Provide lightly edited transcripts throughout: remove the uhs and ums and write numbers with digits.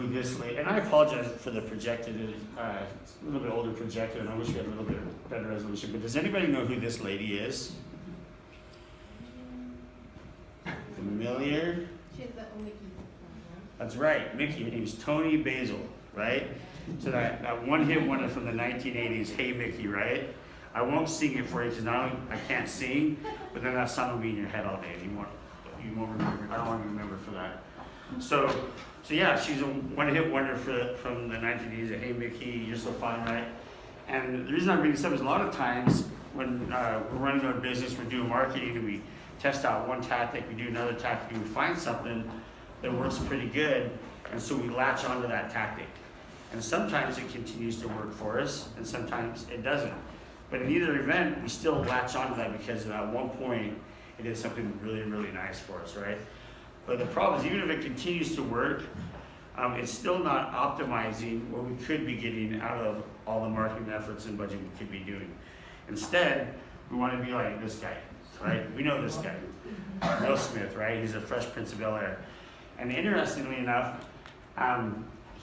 who this lady, and I apologize for the projected, it's a little bit older projected, and I wish we had a little bit better resolution, but does anybody know who this lady is? Familiar? She's the only key. That's right, Mickey. Her name's Toni Basil, right? So that one-hit wonder from the 1980s, Hey Mickey, right? I won't sing it for you because I can't sing, but then that song will be in your head all day. You won't remember. I don't want to remember for that. So yeah, she's a one-hit wonder from the 1980s. Hey Mickey, you're so fine, right? And the reason I'm bringing this up is a lot of times when we're running our business, we're doing marketing, and we test out one tactic, we do another tactic, and we find something that works pretty good, and so we latch onto that tactic. And sometimes it continues to work for us, and sometimes it doesn't. But in either event, we still latch onto that because at one point, it did something really, really nice for us, right? But the problem is, even if it continues to work, it's still not optimizing what we could be getting out of all the marketing efforts and budget we could be doing. Instead, we want to be like this guy, right? We know this guy, Will Smith, right? He's a Fresh Prince of Bel-Air. And interestingly enough,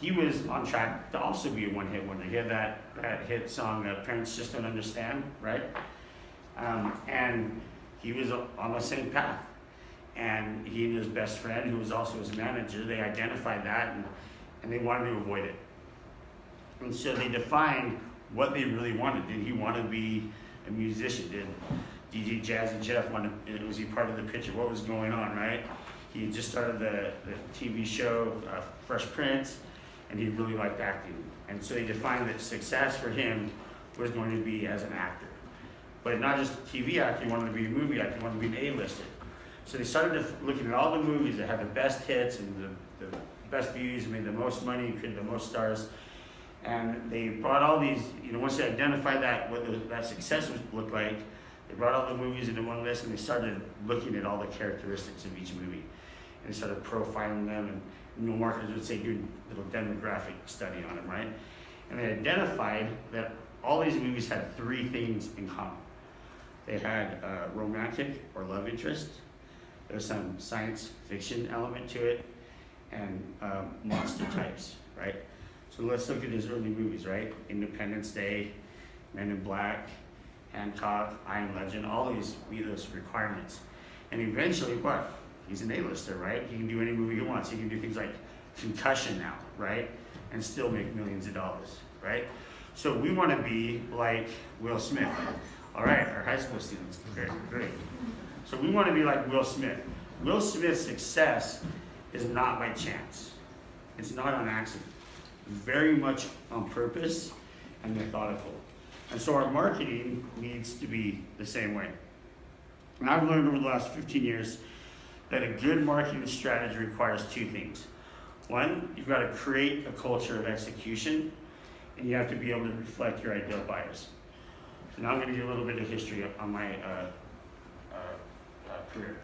he was on track to also be a one-hit wonder. He had that hit song, Parents Just Don't Understand, right? And he was on the same path. And he and his best friend, who was also his manager, they identified that and they wanted to avoid it. And so they defined what they really wanted. Did he want to be a musician? Did DJ Jazzy Jeff was he part of the picture? What was going on, right? He had just started the TV show, Fresh Prince, and he really liked acting. And so they defined that success for him was going to be as an actor. But not just a TV actor, he wanted to be a movie actor, he wanted to be an A-lister. So they started looking at all the movies that had the best hits and the best views, and made the most money, created the most stars. And they brought all these, once they identified what that success looked like, they brought all the movies into one list and they started looking at all the characteristics of each movie. And they started profiling them, and marketers would say, do a little demographic study on them, right? And they identified that all these movies had three things in common. They had a romantic or love interest. There's some science fiction element to it, and monster types, right? So let's look at his early movies, right? Independence Day, Men in Black, Hancock, I Am Legend, all these meet those requirements. And eventually, what? He's an A-lister, right? He can do any movie he wants. He can do things like Concussion now, right? And still make millions of dollars, right? So we want to be like Will Smith. All right, our high school students, great. So we want to be like Will Smith. Will Smith's success is not by chance. It's not on accident. Very much on purpose and methodical. And so our marketing needs to be the same way. And I've learned over the last 15 years that a good marketing strategy requires two things. One, you've got to create a culture of execution, and you have to be able to reflect your ideal buyers. So now I'm going to give a little bit of history on my career.